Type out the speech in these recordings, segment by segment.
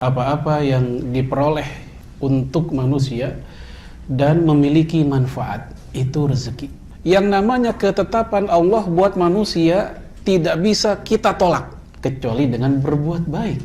apa-apa yang diperoleh untuk manusia dan memiliki manfaat itu rezeki. Yang namanya ketetapan Allah buat manusia tidak bisa kita tolak kecuali dengan berbuat baik.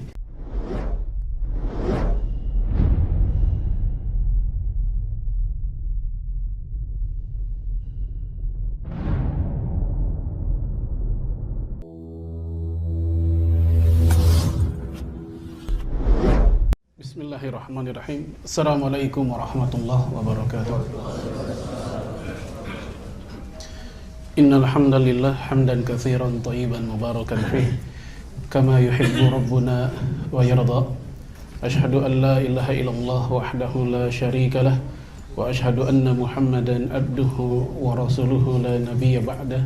Bismillahirrahmanirrahim. Assalamualaikum warahmatullahi wabarakatuh. Innal hamdalillah hamdan katsiran thayyiban mubarakan fih kama yuhibbu rabbuna wa yarda. Asyhadu an la ilaha illallah wahdahu la syarika lah wa asyhadu anna Muhammadan abduhu wa rasuluhu la nabiyya ba'dah.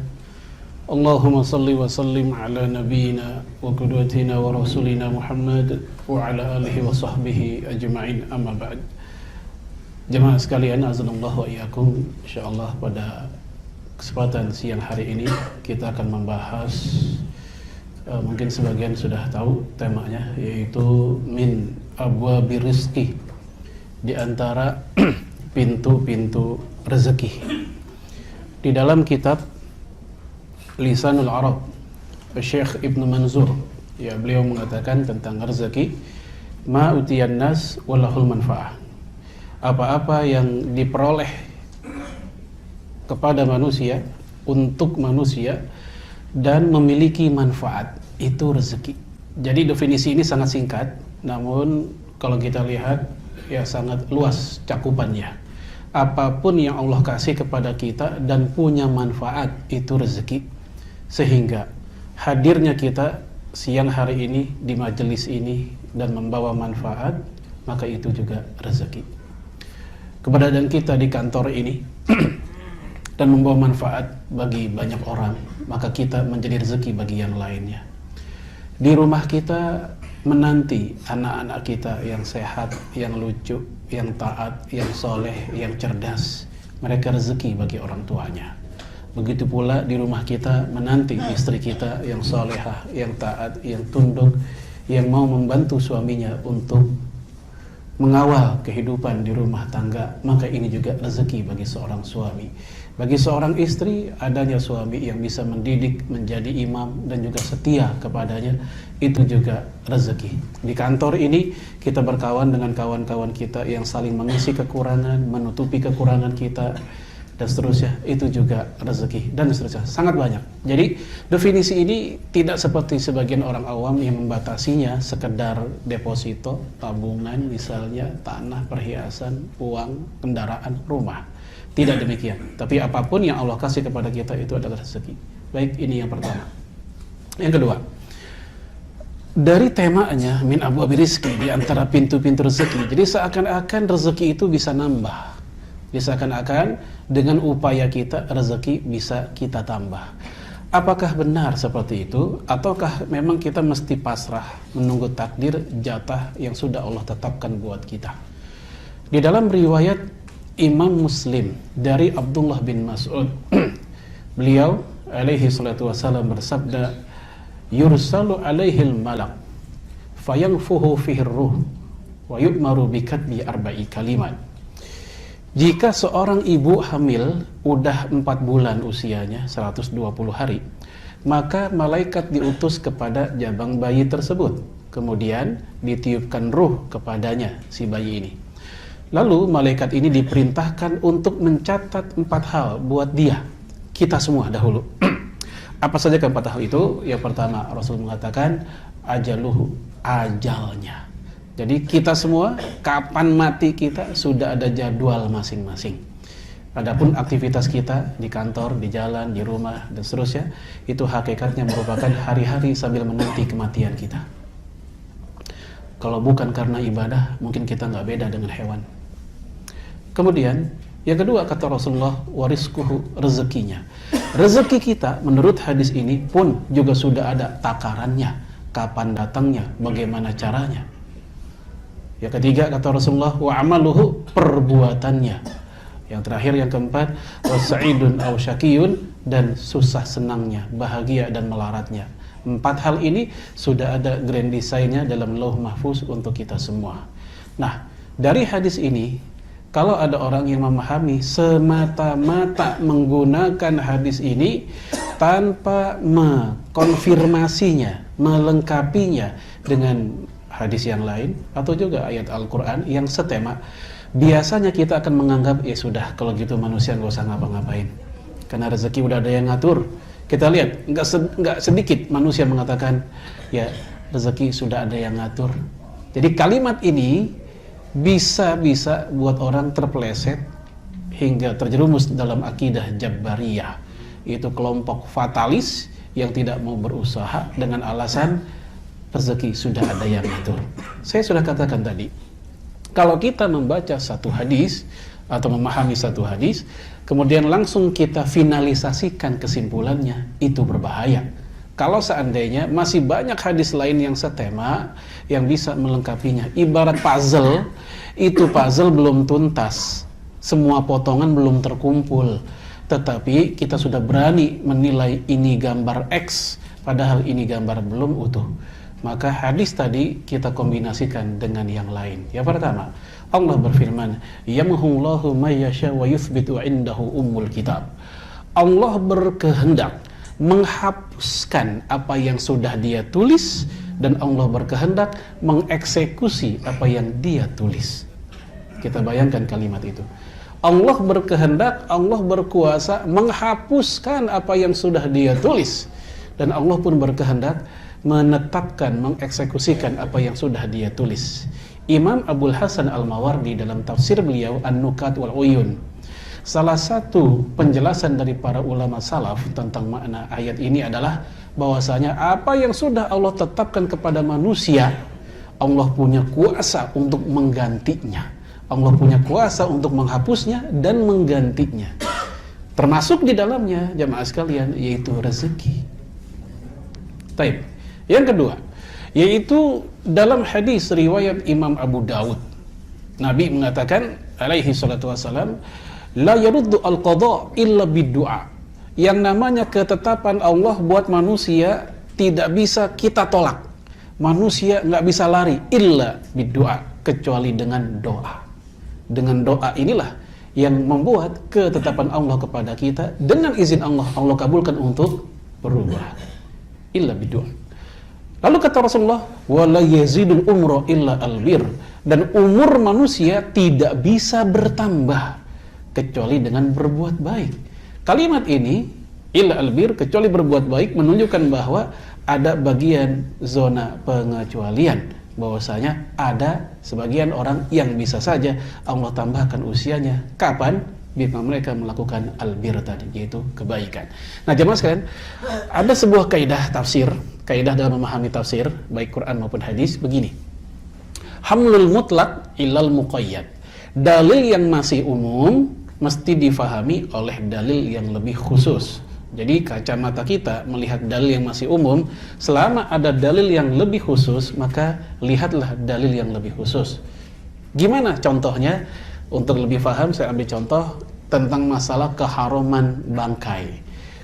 Allahumma salli wa sallim ala nabiyyina wa qudwatina wa rasulina Muhammad wa ala alihi wa sahbihi ajma'in, amma ba'd. Jemaah sekalian, azanallahu wa iyyakum. Insyaallah pada kesempatan siang hari ini kita akan membahas mungkin sebagian sudah tahu temanya, yaitu min abwabir rizqi, di antara pintu-pintu rezeki. Di dalam kitab Lisanul Arab, Syekh Ibnu Manzur, ya, beliau mengatakan tentang rezeki, ma utiyan nas walahul manfaah. Apa-apa yang diperoleh kepada manusia, untuk manusia dan memiliki manfaat itu rezeki. Jadi definisi ini sangat singkat, namun kalau kita lihat ya sangat luas cakupannya. Apapun yang Allah kasih kepada kita dan punya manfaat itu rezeki. Sehingga hadirnya kita siang hari ini di majelis ini dan membawa manfaat, maka itu juga rezeki. Keberadaan kita di kantor ini dan membawa manfaat bagi banyak orang, maka kita menjadi rezeki bagi yang lainnya. Di rumah kita menanti anak-anak kita yang sehat, yang lucu, yang taat, yang soleh, yang cerdas, mereka rezeki bagi orang tuanya. Begitu pula di rumah kita menanti istri kita yang solehah, yang taat, yang tunduk, yang mau membantu suaminya untuk mengawal kehidupan di rumah tangga, maka ini juga rezeki bagi seorang suami. Bagi seorang istri, adanya suami yang bisa mendidik, menjadi imam dan juga setia kepadanya, itu juga rezeki. Di kantor ini kita berkawan dengan kawan-kawan kita yang saling mengisi kekurangan, menutupi kekurangan kita, dan seterusnya, itu juga rezeki, dan seterusnya, sangat banyak. Jadi definisi ini tidak seperti sebagian orang awam yang membatasinya sekedar deposito, tabungan, misalnya tanah, perhiasan, uang, kendaraan, rumah. Tidak demikian. Tapi apapun yang Allah kasih kepada kita itu adalah rezeki. Baik, ini yang pertama. Yang kedua, dari temanya min abwabir rizqi, di antara pintu-pintu rezeki. Jadi seakan-akan rezeki itu bisa nambah. Seakan-akan dengan upaya kita rezeki bisa kita tambah. Apakah benar seperti itu? Ataukah memang kita mesti pasrah menunggu takdir jatah yang sudah Allah tetapkan buat kita? Di dalam riwayat Imam Muslim dari Abdullah bin Mas'ud, beliau alaihi salatu wassalam bersabda, yursalu alaihil malak fayanfuhu fihi ruh wa yu'maru bikatbi arba'i kalimat. Jika seorang ibu hamil udah 4 bulan usianya, 120 hari, maka malaikat diutus kepada jabang bayi tersebut. Kemudian ditiupkan ruh kepadanya si bayi ini. Lalu malaikat ini diperintahkan untuk mencatat 4 hal buat dia, kita semua dahulu. Apa saja ke 4 hal itu? Yang pertama, Rasul mengatakan ajaluhu, ajalnya. Jadi kita semua, kapan mati kita sudah ada jadwal masing-masing. Adapun aktivitas kita di kantor, di jalan, di rumah, dan seterusnya, itu hakikatnya merupakan hari-hari sambil menanti kematian kita. Kalau bukan karena ibadah, mungkin kita nggak beda dengan hewan. Kemudian, yang kedua kata Rasulullah, wariskuhu, rezekinya. Rezeki kita menurut hadis ini pun juga sudah ada takarannya, kapan datangnya, bagaimana caranya. Yang ketiga kata Rasulullah, wa amaluhu, perbuatannya. Yang terakhir, yang keempat, wa sa'idun aw syakiyun, dan susah senangnya, bahagia dan melaratnya. 4 hal ini sudah ada grand design-nya dalam Lauh Mahfuz untuk kita semua. Nah, dari hadis ini, kalau ada orang yang memahami semata-mata menggunakan hadis ini tanpa mengkonfirmasinya, melengkapinya dengan hadis yang lain atau juga ayat Al-Quran yang setema, biasanya kita akan menganggap, ya sudah, kalau gitu manusia nggak usah ngapa-ngapain, karena rezeki udah ada yang ngatur. Kita lihat, nggak sedikit manusia mengatakan, ya rezeki sudah ada yang ngatur. Jadi kalimat ini bisa buat orang terpeleset hingga terjerumus dalam akidah Jabbariyah, yaitu kelompok fatalis yang tidak mau berusaha dengan alasan rezeki sudah ada yang ngatur. Saya sudah katakan tadi, kalau kita membaca satu hadis atau memahami satu hadis, kemudian langsung kita finalisasikan kesimpulannya, itu berbahaya. Kalau seandainya masih banyak hadis lain yang setema, yang bisa melengkapinya, ibarat puzzle, itu puzzle belum tuntas, semua potongan belum terkumpul, tetapi kita sudah berani menilai ini gambar X, padahal ini gambar belum utuh. Maka hadis tadi kita kombinasikan dengan yang lain. Yang pertama, Allah berfirman, yamhullahu may yasha wa yuthbitu indahu ummul kitab. Allah berkehendak menghapuskan apa yang sudah Dia tulis, dan Allah berkehendak mengeksekusi apa yang Dia tulis. Kita bayangkan kalimat itu. Allah berkehendak, Allah berkuasa menghapuskan apa yang sudah Dia tulis, dan Allah pun berkehendak menetapkan, mengeksekusikan apa yang sudah Dia tulis. Imam Abul Hasan Al-Mawardi dalam tafsir beliau An-Nukat wal Uyun, salah satu penjelasan dari para ulama salaf tentang makna ayat ini adalah bahwasanya apa yang sudah Allah tetapkan kepada manusia, Allah punya kuasa untuk menggantinya, Allah punya kuasa untuk menghapusnya dan menggantinya. Termasuk di dalamnya, jamaah sekalian, yaitu rezeki. Taib. Yang kedua, yaitu dalam hadis riwayat Imam Abu Dawud, Nabi mengatakan alaihi salatu wassalam, la yaruddu al-qadha illa bid-du'a. Yang namanya ketetapan Allah buat manusia tidak bisa kita tolak. Manusia nggak bisa lari illa bid-du'a, kecuali dengan doa. Dengan doa inilah yang membuat ketetapan Allah kepada kita dengan izin Allah, Allah kabulkan untuk berubah. Illa bid-du'a. Lalu kata Rasulullah, wala yazidul umra illa albir, dan umur manusia tidak bisa bertambah kecuali dengan berbuat baik. Kalimat ini, illa albir, kecuali berbuat baik, menunjukkan bahwa ada bagian zona pengecualian, bahwasanya ada sebagian orang yang bisa saja Allah tambahkan usianya. Kapan? Bila mereka melakukan albir tadi, yaitu kebaikan. Nah, jemaah sekalian, ada sebuah kaidah tafsir, kaidah dalam memahami tafsir, baik Quran maupun hadis, begini. Hamlul mutlaq ilal muqayyad. Dalil yang masih umum mesti difahami oleh dalil yang lebih khusus. Jadi kacamata kita melihat dalil yang masih umum, selama ada dalil yang lebih khusus, maka lihatlah dalil yang lebih khusus. Gimana contohnya? Untuk lebih paham, saya ambil contoh tentang masalah keharaman bangkai.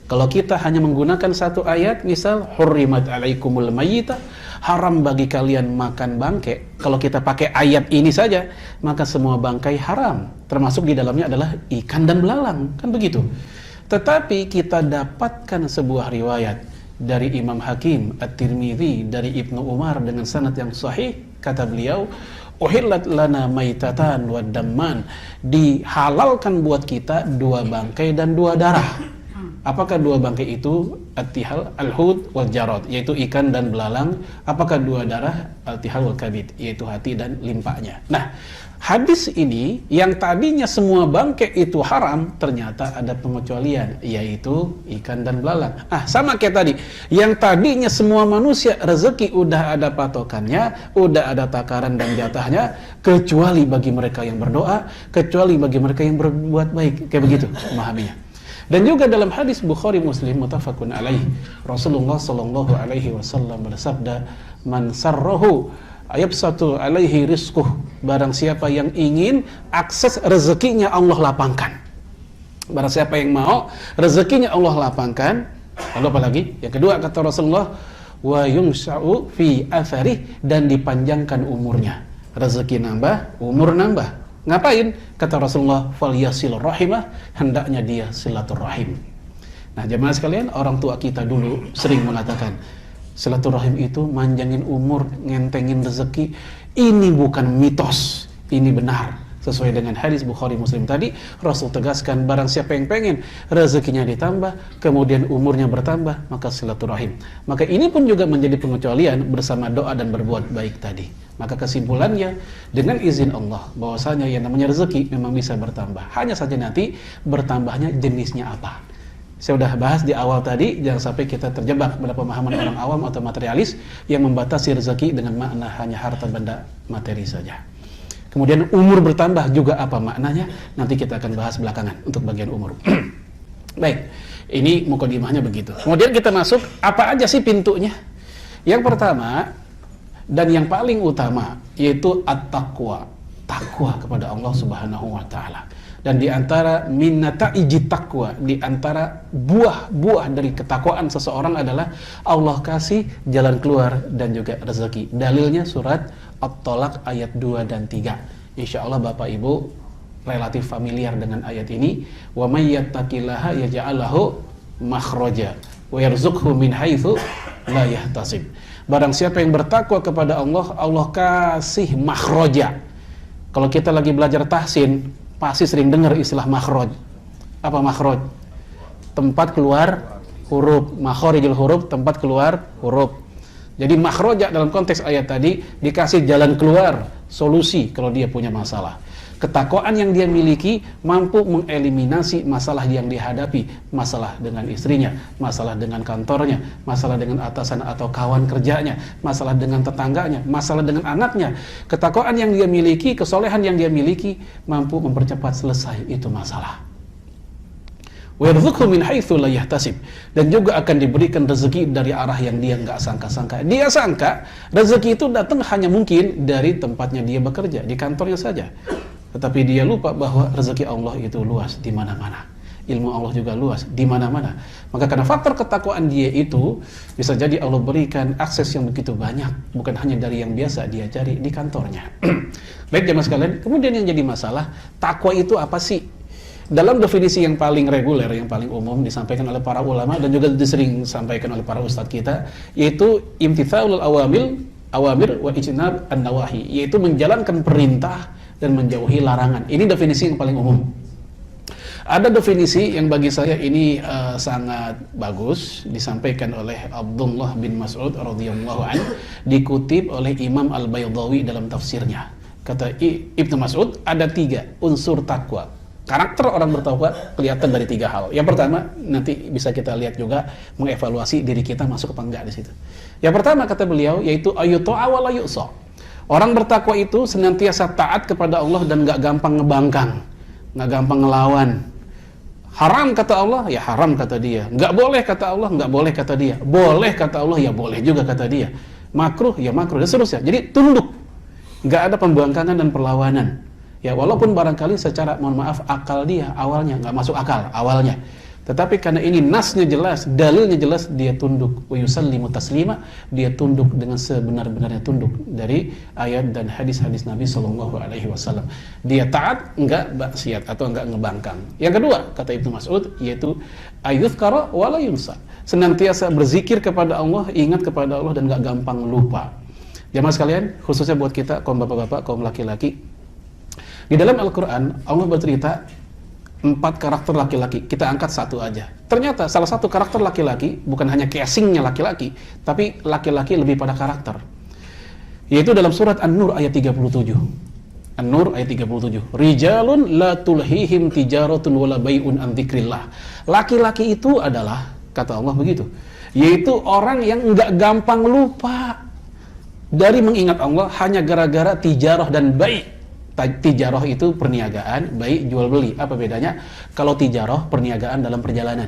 Kalau kita hanya menggunakan satu ayat, misal hurrimat alaikumul mayyitah, haram bagi kalian makan bangkai. Kalau kita pakai ayat ini saja, maka semua bangkai haram, termasuk di dalamnya adalah ikan dan belalang, kan begitu. Tetapi kita dapatkan sebuah riwayat dari Imam Hakim At-Tirmidzi dari Ibnu Umar dengan sanad yang sahih, kata beliau, uhillat lana maitatan wa damman, dihalalkan buat kita 2 bangkai dan 2 darah. Apakah 2 bangkai itu? At-tihal, al-hud wal jarad, yaitu ikan dan belalang. Apakah 2 darah? Al-tihal wal kabid, yaitu hati dan limpahnya. Nah, hadis ini yang tadinya semua bangkai itu haram, ternyata ada pengecualian, yaitu ikan dan belalang. Sama kayak tadi, yang tadinya semua manusia rezeki udah ada patokannya, udah ada takaran dan jatahnya, kecuali bagi mereka yang berdoa, kecuali bagi mereka yang berbuat baik. Kayak begitu memahaminya. Dan juga dalam hadis Bukhari Muslim muttafaqun alaih, Rasulullah sallallahu alaihi wasallam bersabda, man sarrahu ayabsatu alaihi rizquh, barang siapa yang ingin akses rezekinya Allah lapangkan. Barang siapa yang mau rezekinya Allah lapangkan. Lalu apa lagi? Yang kedua kata Rasulullah, wa yungsa'u fi atharih, dan dipanjangkan umurnya. Rezeki nambah, umur nambah. Ngapain? Kata Rasulullah, falyasil rahimah, hendaknya dia silaturahim. Nah, jemaah sekalian, orang tua kita dulu sering mengatakan silaturahim itu manjangin umur, ngentengin rezeki. Ini bukan mitos, ini benar. Sesuai dengan hadis Bukhari Muslim tadi, Rasul tegaskan barang siapa yang pengen rezekinya ditambah, kemudian umurnya bertambah, maka silaturahim. Maka ini pun juga menjadi pengecualian bersama doa dan berbuat baik tadi. Maka kesimpulannya, dengan izin Allah, bahwasanya yang namanya rezeki memang bisa bertambah. Hanya saja nanti bertambahnya jenisnya apa. Saya sudah bahas di awal tadi, jangan sampai kita terjebak pada pemahaman orang awam atau materialis yang membatasi rezeki dengan makna hanya harta benda materi saja. Kemudian umur bertambah juga apa maknanya? Nanti kita akan bahas belakangan untuk bagian umur. Baik, ini mukadimahnya begitu. Kemudian kita masuk, apa aja sih pintunya? Yang pertama dan yang paling utama yaitu at-taqwa, takwa kepada Allah Subhanahu wa taala. Dan di antara minataiji taqwa, di antara buah-buah dari ketakwaan seseorang adalah Allah kasih jalan keluar dan juga rezeki. Dalilnya surat At-Tolak ayat 2 dan 3. Insya Allah Bapak Ibu relatif familiar dengan ayat ini. Wa may yattaqillaha yaj'al lahu makhraja wa yarzuqhu min haitsu la yahtasib. Barang siapa yang bertakwa kepada Allah, Allah kasih makhraja. Kalau kita lagi belajar tahsin, pasti sering dengar istilah makhraj. Apa makhraj? Tempat keluar huruf. Makharijul huruf, tempat keluar huruf. Jadi makhraja dalam konteks ayat tadi dikasih jalan keluar, solusi kalau dia punya masalah. Ketakwaan yang dia miliki mampu mengeliminasi masalah yang dihadapi, masalah dengan istrinya, masalah dengan kantornya, masalah dengan atasan atau kawan kerjanya, masalah dengan tetangganya, masalah dengan anaknya. Ketakwaan yang dia miliki, kesolehan yang dia miliki mampu mempercepat selesai itu masalah. Wa yarzuqhu min haitsu la yahtasib, dan juga akan diberikan rezeki dari arah yang dia enggak sangka-sangka. Dia sangka rezeki itu datang hanya mungkin dari tempatnya dia bekerja, di kantornya saja. Tetapi dia lupa bahwa rezeki Allah itu luas di mana-mana. Ilmu Allah juga luas di mana-mana. Maka karena faktor ketakwaan dia itu, bisa jadi Allah berikan akses yang begitu banyak, bukan hanya dari yang biasa dia cari di kantornya. Baik jemaah sekalian, kemudian yang jadi masalah, takwa itu apa sih? Dalam definisi yang paling reguler, yang paling umum disampaikan oleh para ulama dan juga sering disampaikan oleh para ustadz kita, yaitu imtithalul awamir wa ijtinab an-nawahi, yaitu menjalankan perintah dan menjauhi larangan. Ini definisi yang paling umum. Ada definisi yang bagi saya ini sangat bagus, disampaikan oleh Abdullah bin Mas'ud radhiyallahu anhu, dikutip oleh Imam Al-Baydawi dalam tafsirnya. Kata Ibnu Mas'ud, ada 3 unsur takwa. Karakter orang bertakwa kelihatan dari 3 hal. Yang pertama, nanti bisa kita lihat juga mengevaluasi diri kita masuk apa enggak di situ. Yang pertama kata beliau yaitu ayyuta'a wa la yu'sa. Orang bertakwa itu senantiasa taat kepada Allah dan enggak gampang ngebangkang, enggak gampang ngelawan. Haram kata Allah, ya haram kata dia. Enggak boleh kata Allah, enggak boleh kata dia. Boleh kata Allah, ya boleh juga kata dia. Makruh, ya makruh, dan seterusnya. Jadi tunduk. Enggak ada pembangkangan dan perlawanan. Ya, walaupun barangkali secara, mohon maaf, akal dia awalnya nggak masuk akal awalnya, tetapi karena ini nasnya jelas, dalilnya jelas, dia tunduk. Wa yusallimu taslima, dia tunduk dengan sebenar-benarnya tunduk dari ayat dan hadis-hadis Nabi Shallallahu Alaihi Wasallam. Dia taat, enggak maksiat atau enggak ngebangkang. Yang kedua kata Ibnu Mas'ud yaitu ayyuzkara wa la yunsa, senantiasa berzikir kepada Allah, ingat kepada Allah dan enggak gampang lupa. Jamaah sekalian, khususnya buat kita kaum bapak-bapak, kaum laki-laki, di dalam Al-Quran, Allah bercerita 4 karakter laki-laki. Kita angkat 1 aja. Ternyata salah satu karakter laki-laki, bukan hanya casingnya laki-laki, tapi laki-laki lebih pada karakter. Yaitu dalam surat An-Nur ayat 37. An-Nur ayat 37. Rijalun la tulhihim tijaratun wala bai'un an dzikrillah. Laki-laki itu adalah, kata Allah begitu, yaitu orang yang enggak gampang lupa dari mengingat Allah hanya gara-gara tijarah dan bai'. Tijarah itu perniagaan, baik jual beli. Apa bedanya? Kalau tijarah perniagaan dalam perjalanan,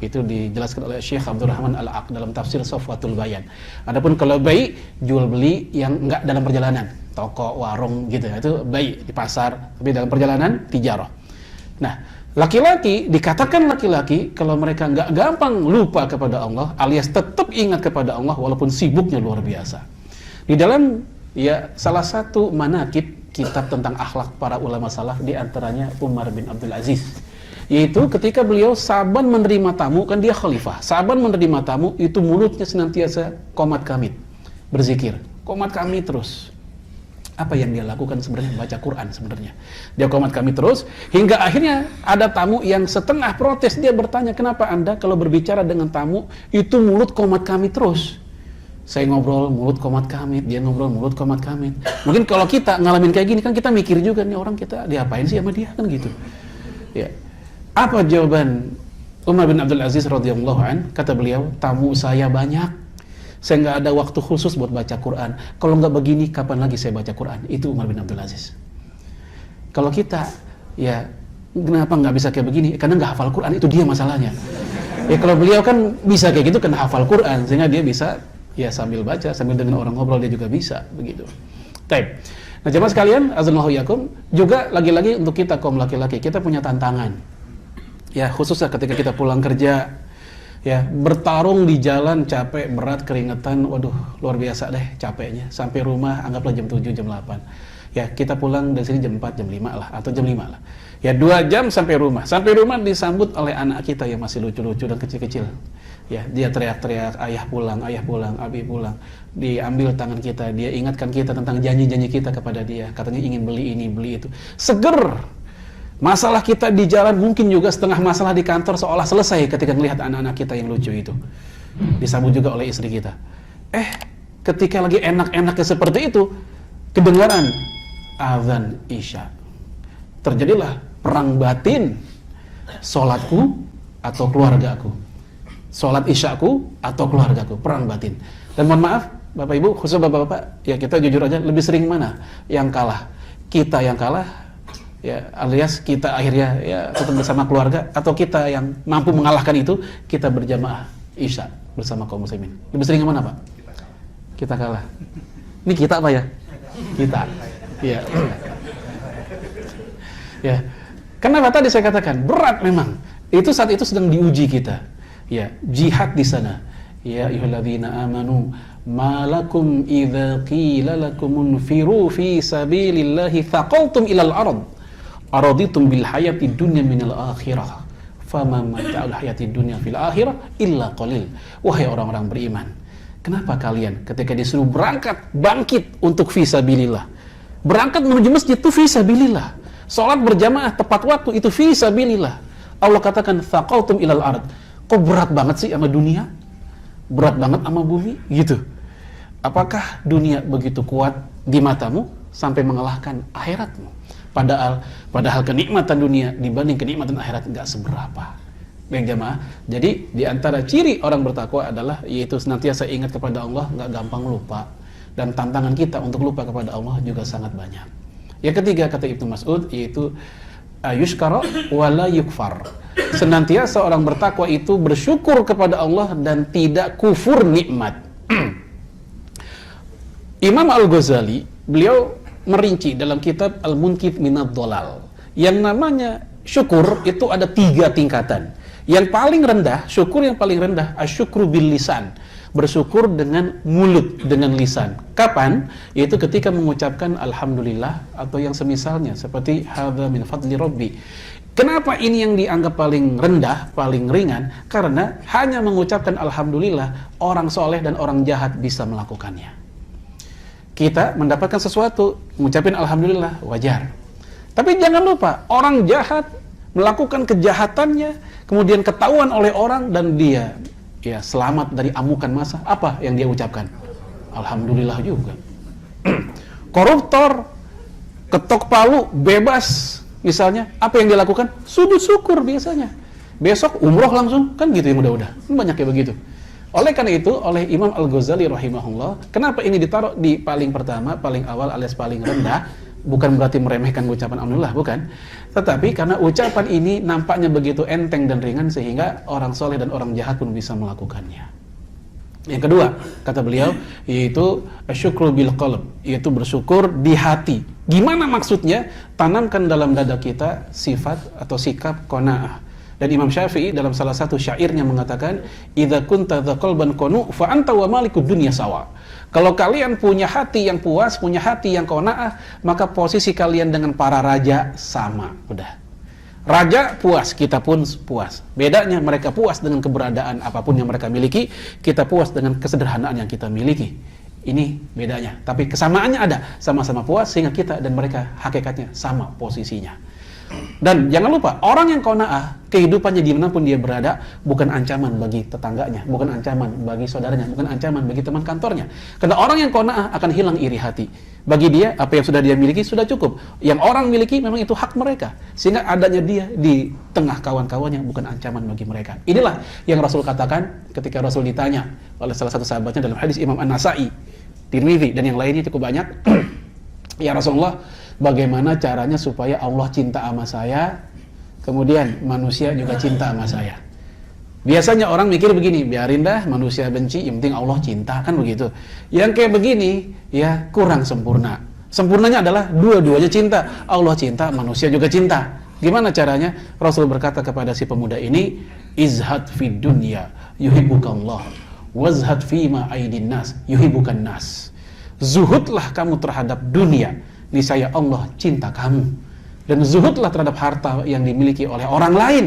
itu dijelaskan oleh Syekh Abdurrahman Al-Aq dalam tafsir Safwatul Bayan. Adapun kalau baik jual beli yang enggak dalam perjalanan, toko, warung gitu, itu baik di pasar, tapi dalam perjalanan tijarah. Nah, Laki-laki, dikatakan laki-laki kalau mereka nggak gampang lupa kepada Allah, alias tetap ingat kepada Allah walaupun sibuknya luar biasa. Di dalam salah satu manaqib kitab tentang akhlak para ulama salaf, di antaranya Umar bin Abdul Aziz, yaitu ketika beliau saban menerima tamu, kan dia khalifah, saban menerima tamu itu mulutnya senantiasa qomat kamit, berzikir, qomat kamit terus. Apa yang dia lakukan sebenarnya? Baca Quran sebenarnya. Dia qomat kamit terus, hingga akhirnya ada tamu yang setengah protes, dia bertanya, kenapa Anda kalau berbicara dengan tamu itu mulut qomat kamit terus? Saya ngobrol mulut qomat kamit, dia ngobrol mulut qomat kamit. Mungkin kalau kita ngalamin kayak gini kan kita mikir juga, nih orang kita diapain sih sama dia, kan gitu. Ya. Apa jawaban Umar bin Abdul Aziz radhiyallahu an? Kata beliau, tamu saya banyak, saya nggak ada waktu khusus buat baca Quran. Kalau nggak begini, kapan lagi saya baca Quran? Itu Umar bin Abdul Aziz. Kalau kita, ya kenapa nggak bisa kayak begini? Karena nggak hafal Quran, itu dia masalahnya. Ya kalau beliau kan bisa kayak gitu karena hafal Quran, sehingga dia bisa ya sambil baca, sambil dengan orang ngobrol dia juga bisa begitu. Taib. Nah jemaah sekalian, azanallahu yakum, juga lagi-lagi untuk kita kaum laki-laki, kita punya tantangan. Ya khususnya ketika kita pulang kerja, ya bertarung di jalan, capek, berat, keringetan, waduh luar biasa deh capeknya. Sampai rumah anggaplah jam 7, jam 8. Ya kita pulang dari sini jam 4, jam 5 lah, atau jam 5 lah. Ya 2 jam sampai rumah. Sampai rumah disambut oleh anak kita yang masih lucu-lucu dan kecil-kecil. Ya dia teriak-teriak, ayah pulang, abi pulang. Diambil tangan kita, dia ingatkan kita tentang janji-janji kita kepada dia. Katanya ingin beli ini, beli itu. Seger. Masalah kita di jalan, mungkin juga setengah masalah di kantor seolah selesai ketika melihat anak-anak kita yang lucu itu. Disambut juga oleh istri kita. Ketika lagi enak-enaknya seperti itu, kedengaran azan Isya. Terjadilah perang batin, sholatku atau keluargaku, sholat Isyaku atau keluargaku, perang batin. Dan mohon maaf, Bapak Ibu, khusus Bapak-Bapak, ya kita jujur aja, lebih sering mana yang kalah? Kita yang kalah, ya alias kita akhirnya ya tetap bersama keluarga, atau kita yang mampu mengalahkan itu, kita berjamaah Isya bersama kaum muslimin? Lebih sering yang mana, Pak? Kita kalah. Ini kita apa ya? Kita. Ya. Ya. Kenapa tadi saya katakan berat memang. Itu saat itu sedang diuji kita. Ya, jihad di sana. Ya ayyuhalladzina amanu malakum idza qila lakum unfiru fi sabilillahi thaqaltum ilal ard araditum bil hayati dunya minal akhirah fama mata'ul hayati dunya fil akhirah illa qalil. Wahai orang-orang beriman, kenapa kalian ketika disuruh berangkat bangkit untuk fi sabilillah, berangkat menuju masjid itu fi sabilillah, salat berjamaah tepat waktu itu fi sabilillah, Allah katakan thaqaltum ilal ard. Kok berat banget sih sama dunia? Berat banget sama bumi? Gitu. Apakah dunia begitu kuat di matamu sampai mengalahkan akhiratmu? Padahal kenikmatan dunia dibanding kenikmatan akhirat nggak seberapa. Baik jamaah, jadi di antara ciri orang bertakwa adalah yaitu senantiasa ingat kepada Allah, nggak gampang lupa. Dan tantangan kita untuk lupa kepada Allah juga sangat banyak. Yang ketiga kata Ibnu Mas'ud yaitu yushkara wala yukfar. Senantiasa orang bertakwa itu bersyukur kepada Allah dan tidak kufur nikmat. Imam Al-Ghazali, beliau merinci dalam kitab Al-Munqidh Minadh Dhalal, yang namanya syukur itu ada 3 tingkatan. Yang paling rendah, syukur yang paling rendah, asyukru bil lisan, bersyukur dengan mulut, dengan lisan. Kapan? Yaitu ketika mengucapkan alhamdulillah atau yang semisalnya, seperti hadza min fadli rabbi. Kenapa ini yang dianggap paling rendah, paling ringan? Karena hanya mengucapkan alhamdulillah, orang soleh dan orang jahat bisa melakukannya. Kita mendapatkan sesuatu, mengucapkan alhamdulillah, wajar. Tapi jangan lupa, orang jahat melakukan kejahatannya, kemudian ketahuan oleh orang dan dia ya selamat dari amukan massa. Apa yang dia ucapkan? Alhamdulillah juga. Koruptor ketok palu bebas misalnya, apa yang dia lakukan? Sujud syukur biasanya. Besok umroh langsung, kan gitu yang udah-udah. Banyak kayak begitu. Oleh karena itu, oleh Imam Al-Ghazali rahimahullah, kenapa ini ditaruh di paling pertama, paling awal alias paling rendah? Bukan berarti meremehkan ucapan alhamdulillah, bukan. Tetapi karena ucapan ini nampaknya begitu enteng dan ringan sehingga orang soleh dan orang jahat pun bisa melakukannya. Yang kedua, kata beliau, yaitu syukru bil qalb, yaitu bersyukur di hati, Gimana maksudnya? Tanamkan dalam dada kita sifat atau sikap qanaah. Dan Imam Syafi'i dalam salah satu syairnya mengatakan, "Idza kunta dza qalban qanu' fa anta wa malikud dunya sawa." Kalau kalian punya hati yang puas, punya hati yang qanaah, maka posisi kalian dengan para raja sama. Udah. Raja puas, kita pun puas. Bedanya mereka puas dengan keberadaan apapun yang mereka miliki, kita puas dengan kesederhanaan yang kita miliki. Ini bedanya. Tapi kesamaannya ada, sama-sama puas sehingga kita dan mereka hakikatnya sama posisinya. Dan jangan lupa, orang yang qanaah, kehidupannya dimanapun dia berada, bukan ancaman bagi tetangganya, bukan ancaman bagi saudaranya, bukan ancaman bagi teman kantornya. Karena orang yang qanaah akan hilang iri hati. Bagi dia, apa yang sudah dia miliki sudah cukup. Yang orang miliki memang itu hak mereka. Sehingga adanya dia di tengah kawan-kawannya bukan ancaman bagi mereka. Inilah yang Rasul katakan ketika Rasul ditanya oleh salah satu sahabatnya dalam hadis Imam An-Nasa'i, Tirmidzi dan yang lainnya cukup banyak. Ya Rasulullah, bagaimana caranya supaya Allah cinta sama saya, kemudian manusia juga cinta sama saya? Biasanya orang mikir begini, biarin dah manusia benci, yang penting Allah cinta, kan begitu. Yang kayak begini, ya kurang sempurna. Sempurnanya adalah dua-duanya cinta. Allah cinta, manusia juga cinta. Gimana caranya? Rasul berkata kepada si pemuda ini, izhad fid dunya yuhibbukallah, wazhad fima aidin nas yuhibbukan nas. Zuhudlah kamu terhadap dunia, niscaya Allah cinta kamu. Dan zuhudlah terhadap harta yang dimiliki oleh orang lain,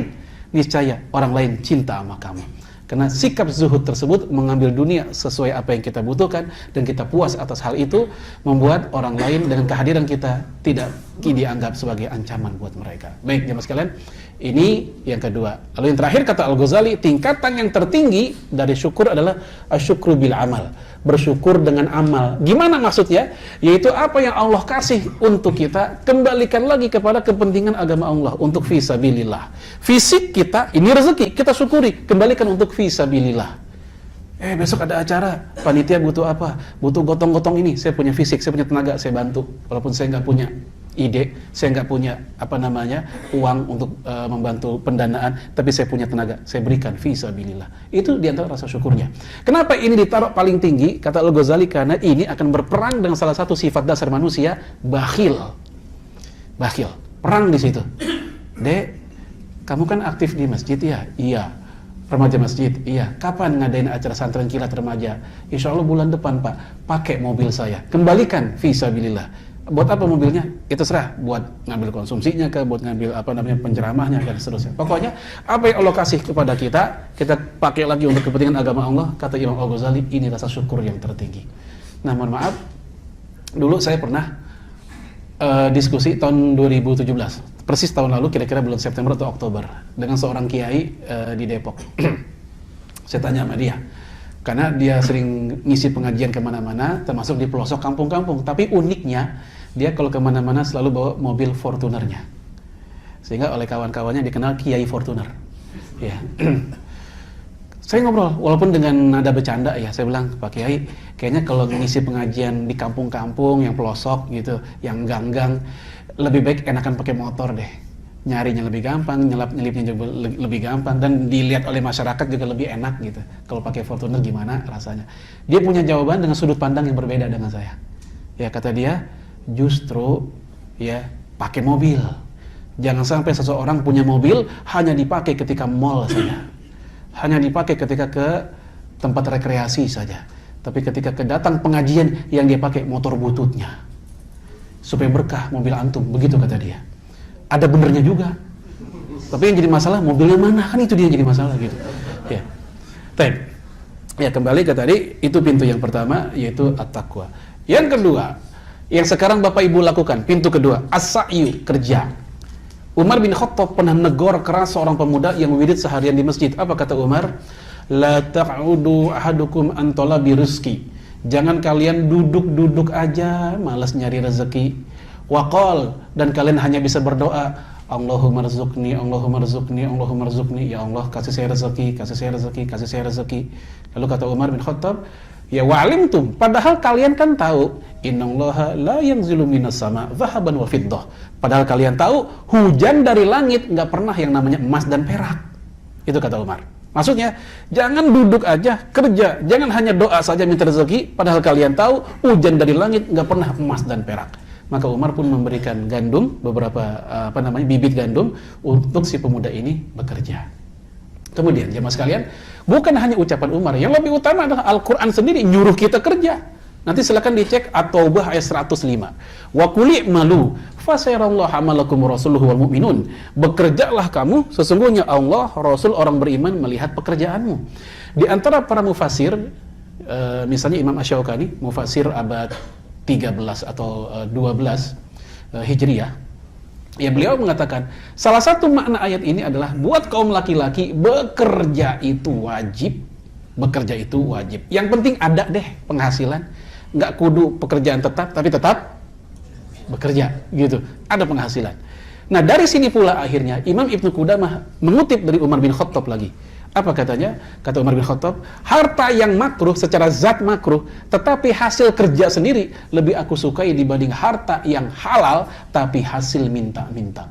niscaya orang lain cinta sama kamu. Karena sikap zuhud tersebut mengambil dunia sesuai apa yang kita butuhkan, dan kita puas atas hal itu, membuat orang lain dengan kehadiran kita tidak dianggap sebagai ancaman buat mereka. Baik jemaah sekalian, ini yang kedua. Lalu yang terakhir kata Al-Ghazali, tingkatan yang tertinggi dari syukur adalah asyukru bil amal, bersyukur dengan amal. Gimana maksudnya? Yaitu apa yang Allah kasih untuk kita, kembalikan lagi kepada kepentingan agama Allah, untuk fisabilillah. Fisik kita, ini rezeki, kita syukuri, kembalikan untuk fisabilillah. Besok ada acara, panitia butuh apa? Butuh gotong-gotong ini, saya punya fisik, saya punya tenaga, saya bantu. Walaupun saya nggak punya ide, saya nggak punya uang untuk membantu pendanaan, tapi saya punya tenaga, saya berikan fisabilillah. Itu diantara rasa syukurnya. Kenapa ini ditaruh paling tinggi? Kata Al-Ghazali, karena ini akan berperang dengan salah satu sifat dasar manusia, bakhil. Bakhil, perang di situ. Dek, kamu kan aktif di masjid ya? Iya. Remaja masjid, iya. Kapan ngadain acara santren kilat remaja? Insya Allah bulan depan Pak. Pakai mobil saya, kembalikan fisabilillah. Buat apa mobilnya? Itu serah. Buat ngambil konsumsinya ke, buat ngambil penceramahnya dan seterusnya. Pokoknya apa yang Allah kasih kepada kita, kita pakai lagi untuk kepentingan agama Allah. Kata Imam Al-Ghazali, ini rasa syukur yang tertinggi. Nah, mohon maaf, dulu saya pernah diskusi tahun 2017. Persis tahun lalu, kira-kira bulan September atau Oktober, dengan seorang kiai di Depok. Saya tanya sama dia, karena dia sering ngisi pengajian kemana-mana, termasuk di pelosok kampung-kampung. Tapi uniknya, dia kalau kemana-mana selalu bawa mobil Fortunernya, sehingga oleh kawan-kawannya dikenal Kiai Fortuner. Ya. Saya ngobrol, walaupun dengan nada bercanda ya, saya bilang, Pak Kiai, kayaknya kalau ngisi pengajian di kampung-kampung yang pelosok gitu, yang gang-gang, lebih baik enakan pakai motor deh. Nyarinya lebih gampang, nyelipnya juga lebih gampang, dan dilihat oleh masyarakat juga lebih enak gitu. Kalau pakai Fortuner gimana rasanya? Dia punya jawaban dengan sudut pandang yang berbeda dengan saya. Ya, kata dia, justru ya pakai mobil. Jangan sampai seseorang punya mobil hanya dipakai ketika mall saja. Hanya dipakai ketika ke tempat rekreasi saja. Tapi ketika kedatang pengajian, yang dia pakai motor bututnya. Supaya berkah mobil antum, begitu kata dia. Ada benernya juga. Tapi yang jadi masalah mobilnya mana, kan itu dia yang jadi masalah gitu. Ya. Baik. Ya, kembali ke tadi, itu pintu yang pertama, yaitu at-taqwa. Yang kedua, yang sekarang Bapak Ibu lakukan, pintu kedua, as-sa'yu, kerja. Umar bin Khattab pernah negor keras seorang pemuda yang wirid seharian di masjid. Apa kata Umar? La ta'udu ahadukum an talabi rizqi. Jangan kalian duduk-duduk aja malas nyari rezeki. Waqal, dan kalian hanya bisa berdoa, Allahumma rzuqni, Allahumma rzuqni, Allahumma rzuqni. Ya Allah, kasih saya rezeki, kasih saya rezeki, kasih saya rezeki. Lalu kata Umar bin Khattab, ya wa'alimtum, padahal kalian kan tahu, innallaha la yanzilu minas sama dhahaban wa fiddah. Padahal kalian tahu, hujan dari langit nggak pernah yang namanya emas dan perak. Itu kata Umar. Maksudnya, jangan duduk aja, kerja. Jangan hanya doa saja minta rezeki, padahal kalian tahu hujan dari langit nggak pernah emas dan perak. Maka Umar pun memberikan gandum, beberapa bibit gandum untuk si pemuda ini bekerja. Kemudian jemaah sekalian, bukan hanya ucapan Umar, yang lebih utama adalah Al-Quran sendiri nyuruh kita kerja. Nanti silakan dicek At-Taubah ayat 105. Wa quli malu fasayarallahu amalakum rasuluhu wal mu'minun. Bekerjalah kamu, sesungguhnya Allah, Rasul, orang beriman melihat pekerjaanmu. Di antara para mufasir, misalnya Imam Asy-Syaukani, mufasir abad 13 atau 12 Hijriah, ya beliau mengatakan salah satu makna ayat ini adalah buat kaum laki-laki bekerja itu wajib. Bekerja itu wajib. Yang penting ada deh penghasilan. Nggak kudu pekerjaan tetap, tapi tetap bekerja, gitu. Ada penghasilan. Nah, dari sini pula akhirnya Imam Ibnu Qudamah mengutip dari Umar bin Khattab lagi. Apa katanya? Kata Umar bin Khattab, harta yang makruh secara zat makruh, tetapi hasil kerja sendiri lebih aku sukai dibanding harta yang halal, tapi hasil minta-minta.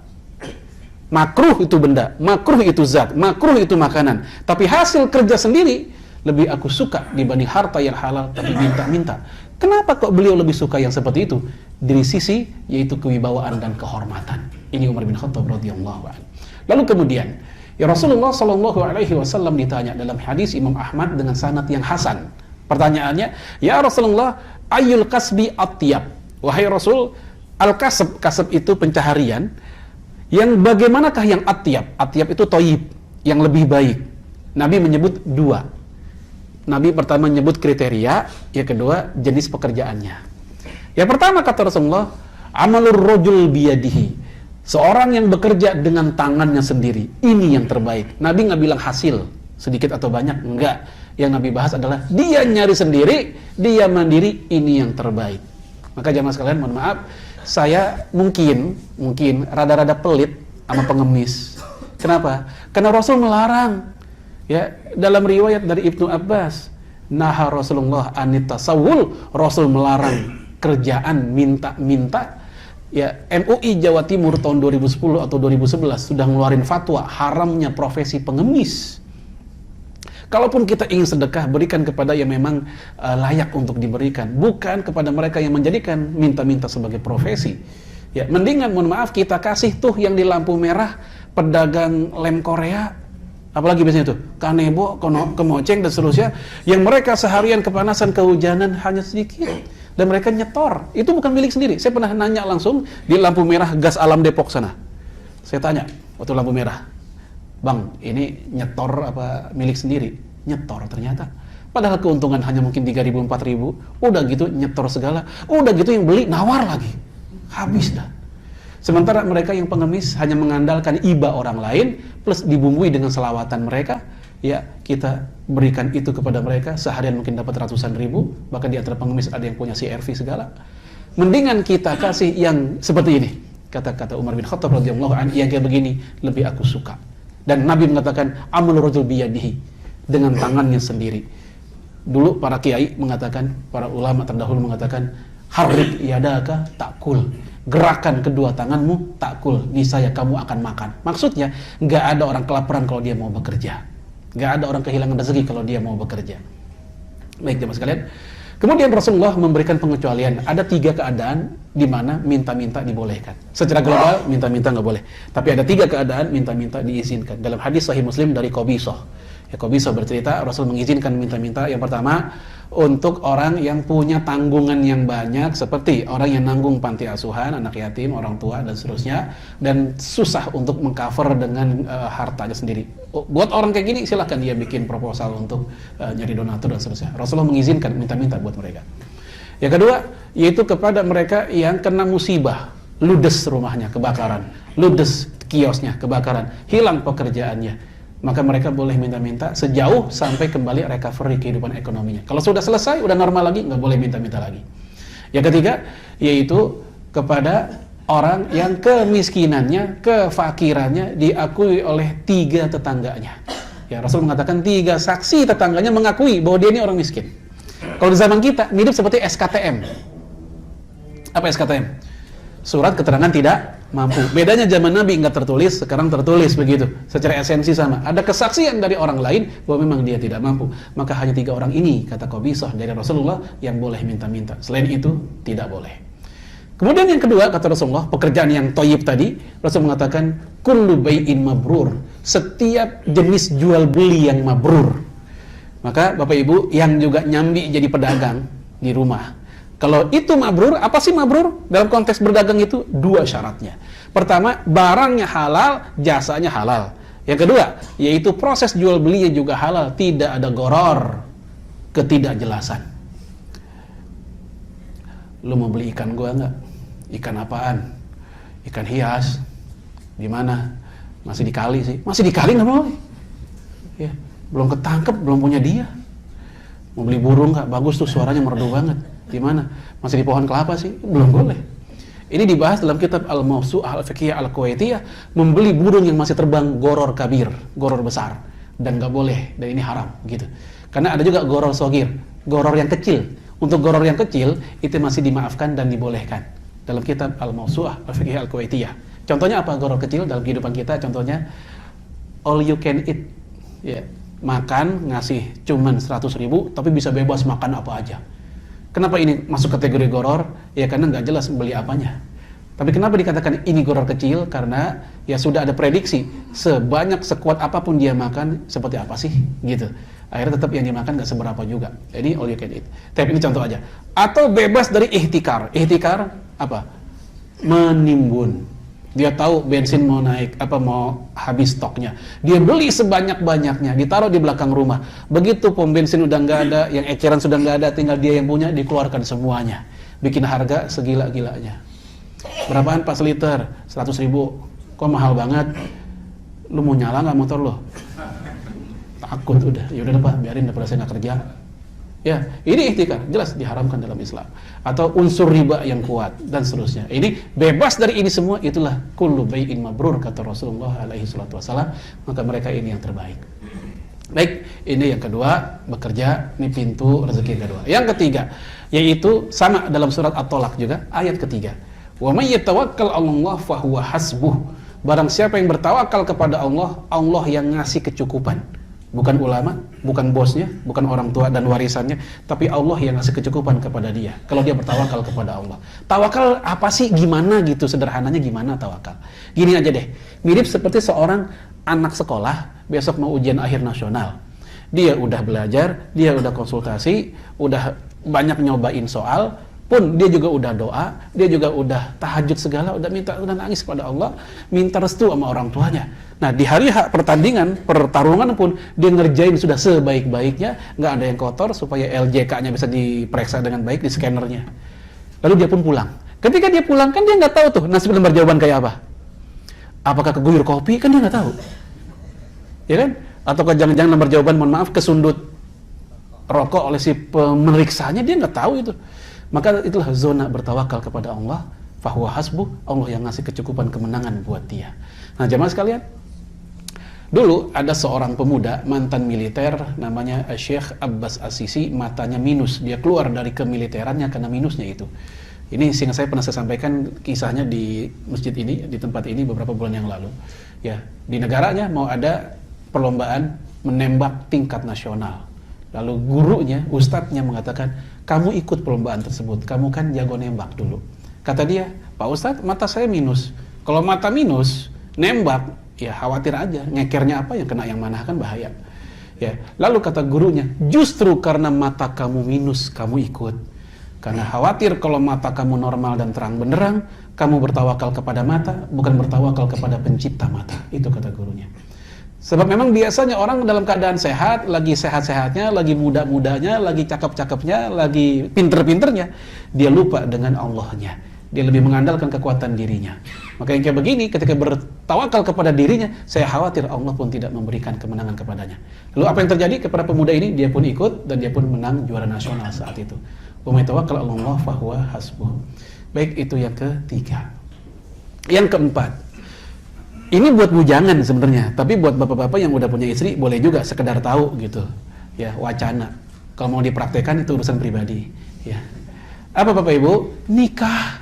Makruh itu benda, makruh itu zat, makruh itu makanan, tapi hasil kerja sendiri lebih aku suka dibanding harta yang halal, tapi minta-minta. Kenapa kok beliau lebih suka yang seperti itu? Dari sisi yaitu kewibawaan dan kehormatan. Ini Umar bin Khattab radhiyallahu anhu. Lalu kemudian, ya Rasulullah sallallahu alaihi wasallam ditanya dalam hadis Imam Ahmad dengan sanad yang hasan. Pertanyaannya, "Ya Rasulullah, ayyul kasbi atyab?" Wahai Rasul, al-kasb, kasb itu pencaharian. Yang bagaimanakah yang atyab? Atyab itu thayyib, yang lebih baik. Nabi menyebut dua. Nabi pertama menyebut kriteria, yang kedua jenis pekerjaannya. Yang pertama kata Rasulullah, amalur rajul biyadihi. Seorang yang bekerja dengan tangannya sendiri, ini yang terbaik. Nabi nggak bilang hasil, sedikit atau banyak, enggak. Yang Nabi bahas adalah dia nyari sendiri, dia mandiri, ini yang terbaik. Maka jamaah sekalian, mohon maaf, saya mungkin rada-rada pelit sama pengemis. Kenapa? Karena Rasul melarang. Ya, dalam riwayat dari Ibnu Abbas, naha Rasulullah anit tasawwul, Rasul melarang kerjaan minta-minta. Ya, MUI Jawa Timur tahun 2010 atau 2011 sudah ngeluarin fatwa haramnya profesi pengemis. Kalaupun kita ingin sedekah, berikan kepada yang memang layak untuk diberikan, bukan kepada mereka yang menjadikan minta-minta sebagai profesi. Ya, mendingan mohon maaf kita kasih tuh yang di lampu merah, pedagang lem Korea, apalagi biasanya tuh kanebo, kemoceng dan seterusnya, yang mereka seharian kepanasan, kehujanan hanya sedikit dan mereka nyetor. Itu bukan milik sendiri. Saya pernah nanya langsung di lampu merah Gas Alam Depok sana. Saya tanya waktu lampu merah, "Bang, ini nyetor apa milik sendiri?" Nyetor ternyata. Padahal keuntungan hanya mungkin 3.000 4.000. Udah gitu nyetor segala. Udah gitu yang beli nawar lagi. Habis dah. Sementara mereka yang pengemis hanya mengandalkan iba orang lain plus dibumbui dengan selawatan mereka, ya kita berikan itu kepada mereka, seharian mungkin dapat ratusan ribu, bahkan di antara pengemis ada yang punya CRV segala. Mendingan kita kasih yang seperti ini. Kata-kata Umar bin Khattab radhiyallahu anhu, yang kayak begini lebih aku suka. Dan Nabi mengatakan amalur rajul biyadihi, dengan tangannya sendiri. Dulu para kiai mengatakan, para ulama terdahulu mengatakan, harrik yadaka takul. Gerakan kedua tanganmu takul, niscaya kamu akan makan. Maksudnya, nggak ada orang kelaparan kalau dia mau bekerja. Nggak ada orang kehilangan rezeki kalau dia mau bekerja. Baik jemaah sekalian. Kemudian Rasulullah memberikan pengecualian. Ada 3 keadaan di mana minta-minta dibolehkan. Secara global, minta-minta nggak boleh. Tapi ada 3 keadaan minta-minta diizinkan. Dalam hadis Sahih Muslim dari Qabisah. Ya, Qabisah bercerita, Rasul mengizinkan minta-minta. Yang pertama, untuk orang yang punya tanggungan yang banyak, seperti orang yang nanggung panti asuhan, anak yatim, orang tua, dan seterusnya, dan susah untuk mengcover dengan hartanya sendiri. Buat orang kayak gini, silahkan dia bikin proposal untuk nyari donatur dan seterusnya. Rasulullah mengizinkan minta-minta buat mereka. Yang kedua, yaitu kepada mereka yang kena musibah, ludes rumahnya, kebakaran, ludes kiosnya, kebakaran, hilang pekerjaannya. Maka mereka boleh minta-minta sejauh sampai kembali recovery kehidupan ekonominya. Kalau sudah selesai, udah normal lagi, nggak boleh minta-minta lagi. Yang ketiga, yaitu kepada orang yang kemiskinannya, kefakirannya diakui oleh 3 tetangganya. Ya, Rasul mengatakan 3 saksi tetangganya mengakui bahwa dia ini orang miskin. Kalau di zaman kita, mirip seperti SKTM. Apa SKTM? Surat keterangan tidak mampu. Bedanya zaman Nabi nggak tertulis, sekarang tertulis begitu. Secara esensi sama. Ada kesaksian dari orang lain bahwa memang dia tidak mampu. Maka hanya 3 orang ini, kata Qabisah dari Rasulullah, yang boleh minta-minta. Selain itu, tidak boleh. Kemudian yang kedua, kata Rasulullah, pekerjaan yang thayyib tadi, Rasul mengatakan kullu bai'in mabrur, setiap jenis jual beli yang mabrur. Maka Bapak Ibu yang juga nyambi jadi pedagang di rumah, kalau itu mabrur, apa sih mabrur? Dalam konteks berdagang itu dua syaratnya. Pertama, barangnya halal, jasanya halal. Yang kedua, yaitu proses jual belinya juga halal, tidak ada goror, ketidakjelasan. Lu mau beli ikan gua nggak? Ikan apaan? Ikan hias. Di mana? Masih di kali sih. Masih di kali nggak mau? Ya, belum ketangkep, belum punya dia. Mau beli burung nggak? Bagus tuh, suaranya merdu banget. Di mana? Masih di pohon kelapa sih? Belum boleh. Ini dibahas dalam kitab Al-Mawsu'ah Al-Fiqhiyah Al-Kuwaitiyah. Membeli burung yang masih terbang goror kabir, goror besar, dan nggak boleh, dan ini haram gitu. Karena ada juga goror sogir, goror yang kecil. Untuk goror yang kecil itu masih dimaafkan dan dibolehkan dalam kitab Al-Mawsu'ah Al-Fiqhiyah Al-Kuwaitiyah. Contohnya apa goror kecil dalam kehidupan kita? Contohnya all you can eat. Ya, makan ngasih cuman 100.000 tapi bisa bebas makan apa aja. Kenapa ini masuk kategori goror? Ya karena nggak jelas beli apanya. Tapi kenapa dikatakan ini goror kecil? Karena ya sudah ada prediksi sebanyak sekuat apapun dia makan seperti apa sih gitu. Akhirnya tetap yang dimakan nggak seberapa juga. Ini all you can eat. Tapi ini contoh aja. Atau bebas dari ihtikar. Ihtikar apa? Menimbun. Dia tahu bensin mau naik, mau habis stoknya. Dia beli sebanyak-banyaknya, ditaruh di belakang rumah. Begitu pom bensin udah nggak ada, yang eceran sudah nggak ada, tinggal dia yang punya, dikeluarkan semuanya. Bikin harga segila-gilanya. Berapaan pas liter? 100.000. Kok mahal banget? Lu mau nyala nggak motor lo? Takut udah. Ya udah Pak, biarin daripada saya nggak kerja. Ya, ini ihtikar, jelas diharamkan dalam Islam. Atau unsur riba yang kuat dan seterusnya. Ini bebas dari ini semua, itulah kullu bai'in mabrur kata Rasulullah alaihi salatu wasallam, maka mereka ini yang terbaik. Baik, ini yang kedua, bekerja, ini pintu rezeki yang kedua. Yang ketiga, yaitu sama dalam surat At-Tolaq juga, ayat ketiga. Wa may yatawakkal 'alallah fa huwa hasbuh. Barang siapa yang bertawakal kepada Allah, Allah yang ngasih kecukupan. Bukan ulama, bukan bosnya, bukan orang tua dan warisannya, tapi Allah yang ngasih kecukupan kepada dia. Kalau dia bertawakal kepada Allah. Tawakal apa sih? Gimana gitu? Sederhananya gimana tawakal? Gini aja deh. Mirip seperti seorang anak sekolah besok mau ujian akhir nasional. Dia udah belajar, dia udah konsultasi, udah banyak nyobain soal, pun dia juga udah doa, dia juga udah tahajud segala, udah nangis kepada Allah, minta restu sama orang tuanya. Nah, di hari pertandingan, pertarungan pun dia ngerjain sudah sebaik-baiknya, nggak ada yang kotor supaya LJK-nya bisa diperiksa dengan baik di scannernya. Lalu dia pun pulang. Ketika dia pulang kan dia nggak tahu tuh nasib lembar jawaban kayak apa. Apakah keguyur kopi? Kan dia nggak tahu. Ya kan? Atau jangan-jangan lembar jawaban mohon maaf kesundut rokok oleh si pemeriksanya, dia nggak tahu itu. Maka itulah zona bertawakal kepada Allah, fahuwa hasbuh, Allah yang ngasih kecukupan kemenangan buat dia. Nah, jamaah sekalian, dulu ada seorang pemuda mantan militer namanya Syekh Abbas As-Sisi, matanya minus, dia keluar dari kemiliterannya karena minusnya itu. Ini sehingga saya pernah sampaikan kisahnya di masjid ini, di tempat ini beberapa bulan yang lalu. Ya, di negaranya mau ada perlombaan menembak tingkat nasional. Lalu gurunya, ustadznya mengatakan, kamu ikut perlombaan tersebut, kamu kan jago nembak dulu. Kata dia, Pak Ustadz, mata saya minus. Kalau mata minus, nembak, ya khawatir aja, ngekernya apa yang kena yang mana kan bahaya. Ya, lalu kata gurunya, justru karena mata kamu minus, kamu ikut. Karena khawatir kalau mata kamu normal dan terang benderang, kamu bertawakal kepada mata, bukan bertawakal kepada pencipta mata. Itu kata gurunya. Sebab memang biasanya orang dalam keadaan sehat, lagi sehat-sehatnya, lagi muda-mudanya, lagi cakep-cakepnya, lagi pinter-pinternya, dia lupa dengan Allahnya. Dia lebih mengandalkan kekuatan dirinya. Maka yang kayak begini, ketika bertawakal kepada dirinya, saya khawatir Allah pun tidak memberikan kemenangan kepadanya. Lalu apa yang terjadi kepada pemuda ini? Dia pun ikut dan dia pun menang juara nasional saat itu. Wa may tawakkal 'alallah fahuwa hasbuh. Baik, itu yang ketiga. Yang keempat, ini buat bujangan sebenarnya, tapi buat bapak-bapak yang udah punya istri boleh juga sekedar tahu gitu, ya wacana. Kalau mau dipraktekkan itu urusan pribadi. Ya. Apa Bapak Ibu? Nikah.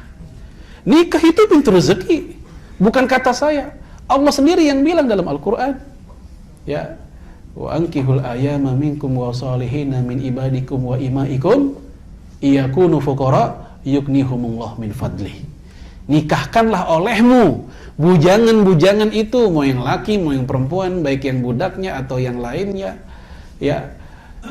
Nikah itu pintu rezeki, bukan kata saya. Allah sendiri yang bilang dalam Al-Quran. Ya, wa ankihul ayyama minkum wa salihina min ibadikum wa imaikum iyakunu fuqara yughnihumullah min fadlih. Nikahkanlah olehmu bujangan-bujangan itu, mau yang laki, mau yang perempuan, baik yang budaknya atau yang lainnya. Ya,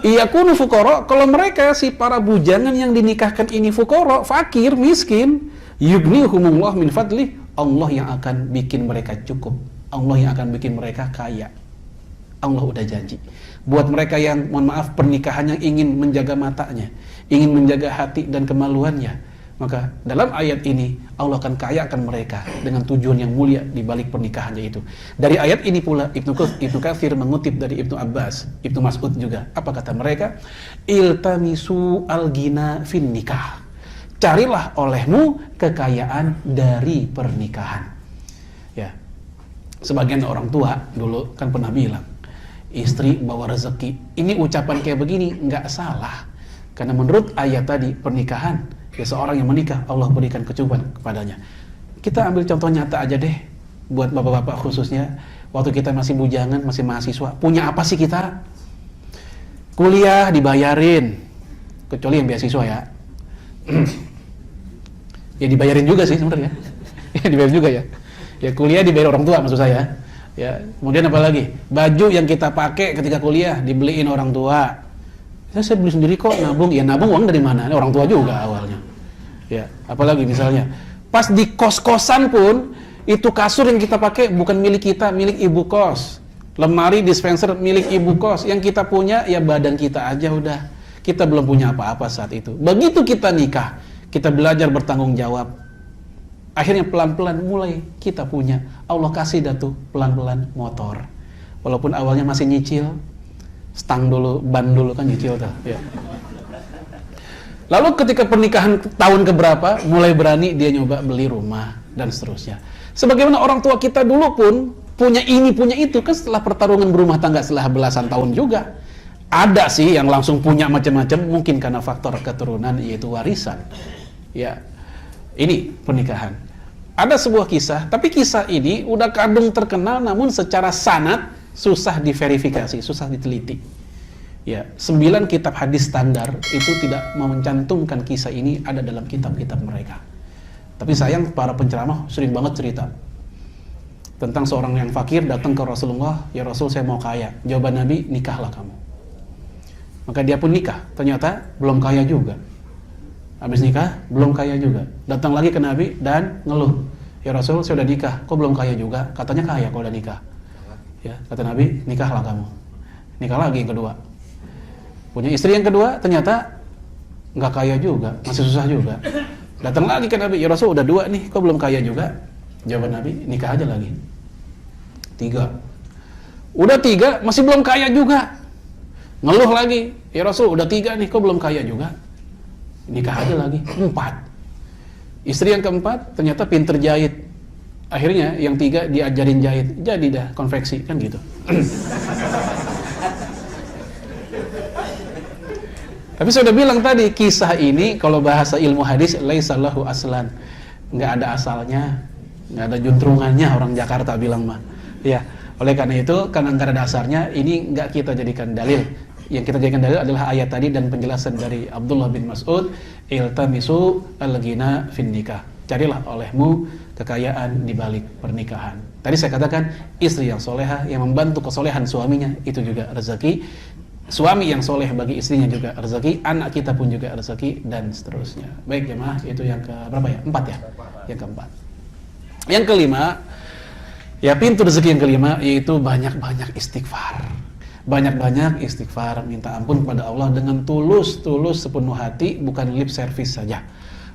iyakunu fuqara, kalau mereka si para bujangan yang dinikahkan ini fuqara, fakir, miskin, yughnihumullah min fadlih, Allah yang akan bikin mereka cukup. Allah yang akan bikin mereka kaya. Allah udah janji. Buat mereka yang, mohon maaf, pernikahannya ingin menjaga matanya, ingin menjaga hati dan kemaluannya, maka dalam ayat ini Allah akan kayakan mereka dengan tujuan yang mulia di balik pernikahannya itu. Dari ayat ini pula Ibnu Katsir mengutip dari Ibnu Abbas, Ibnu Mas'ud juga. Apa kata mereka? Iltamisu al-ghina fin nikah. Carilah olehmu kekayaan dari pernikahan. Ya. Sebagian orang tua dulu kan pernah bilang, istri bawa rezeki. Ini ucapan kayak begini nggak salah, karena menurut ayat tadi pernikahan, ya seorang yang menikah Allah berikan kecukupan kepadanya. Kita ambil contoh nyata aja deh, buat bapak-bapak khususnya, waktu kita masih bujangan, masih mahasiswa, punya apa sih kita? Kuliah dibayarin, kecuali yang beasiswa ya. Ya dibayarin juga sih sebenarnya. Ya dibayar juga ya. Ya kuliah dibayar orang tua maksud saya. Ya, kemudian apa lagi? Baju yang kita pakai ketika kuliah dibeliin orang tua. Saya beli sendiri kok, nabung. Ya nabung uang dari mana? Orang tua juga awalnya. Ya, apalagi misalnya pas di kos-kosan pun itu kasur yang kita pakai bukan milik kita, milik ibu kos. Lemari dispenser milik ibu kos. Yang kita punya ya badan kita aja udah. Kita belum punya apa-apa saat itu. Begitu kita nikah, kita belajar bertanggung jawab. Akhirnya pelan-pelan mulai kita punya. Allah kasih dah tuh pelan-pelan motor. Walaupun awalnya masih nyicil, stang dulu, ban dulu kan nyicil tuh. Ya. Lalu ketika pernikahan tahun keberapa, mulai berani dia nyoba beli rumah dan seterusnya. Sebagaimana orang tua kita dulu pun punya ini punya itu kan setelah pertarungan berumah tangga setelah belasan tahun juga. Ada sih yang langsung punya macam-macam, mungkin karena faktor keturunan yaitu warisan. Ya. Ini pernikahan. Ada sebuah kisah, tapi kisah ini udah kadung terkenal, namun secara sanad susah diverifikasi, susah diteliti. Ya, 9 kitab hadis standar itu tidak mencantumkan kisah ini ada dalam kitab-kitab mereka. Tapi sayang para penceramah sering banget cerita tentang seorang yang fakir datang ke Rasulullah, ya Rasul saya mau kaya. Jawaban Nabi, nikahlah kamu. Maka dia pun nikah, ternyata belum kaya juga. Habis nikah, belum kaya juga. Datang lagi ke Nabi dan ngeluh. Ya Rasul, saya udah nikah, kok belum kaya juga? Katanya kaya kalau udah nikah. Ya, kata Nabi, nikahlah kamu. Nikah lagi yang kedua. Punya istri yang kedua, ternyata nggak kaya juga, masih susah juga. Datang lagi ke Nabi, ya Rasul udah 2 nih, kok belum kaya juga? Jawaban Nabi, nikah aja lagi. 3. Udah 3, masih belum kaya juga. Ngeluh lagi, ya Rasul udah 3 nih, kok belum kaya juga? Nikah aja lagi. 4. Istri yang keempat ternyata pinter jahit. Akhirnya yang 3 diajarin jahit. Jadi dah konveksi kan gitu. Tapi saya udah bilang tadi, kisah ini kalau bahasa ilmu hadis laisa lahu aslan. Nggak ada asalnya, nggak ada juntrungannya, orang Jakarta bilang mah. Ya, oleh karena itu karena nggak ada dasarnya, ini nggak kita jadikan dalil. Yang kita jadikan dalil adalah ayat tadi dan penjelasan dari Abdullah bin Mas'ud, iltamisu al-ghina fin nikah. Carilah olehmu kekayaan di balik pernikahan. Tadi saya katakan istri yang soleha yang membantu kesolehan suaminya itu juga rezeki. Suami yang soleh bagi istrinya juga rezeki. Anak kita pun juga rezeki dan seterusnya. Baik jemaah, itu yang ke berapa ya? 4 ya? Yang keempat. Yang kelima, ya pintu rezeki yang kelima yaitu banyak-banyak istighfar. Banyak-banyak istighfar, minta ampun kepada Allah dengan tulus sepenuh hati, bukan lip service saja.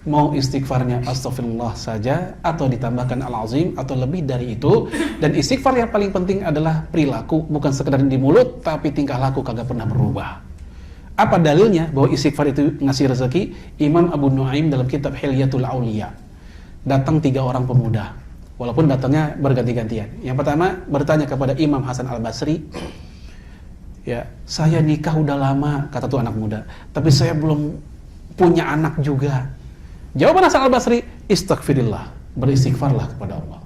Mau istighfarnya astagfirullah saja atau ditambahkan al-azim atau lebih dari itu. Dan istighfar yang paling penting adalah perilaku, bukan sekedar di mulut tapi tingkah laku kagak pernah berubah. Apa dalilnya bahwa istighfar itu ngasih rezeki? Imam Abu Nuaim dalam kitab Hilyatul Auliya, datang 3 orang pemuda, walaupun datangnya berganti-gantian. Yang pertama bertanya kepada Imam Hasan Al-Basri, ya saya nikah udah lama, kata tuh anak muda, tapi saya belum punya anak juga. Jawaban Hasan Al-Basri, istighfirillah, beristighfarlah kepada Allah.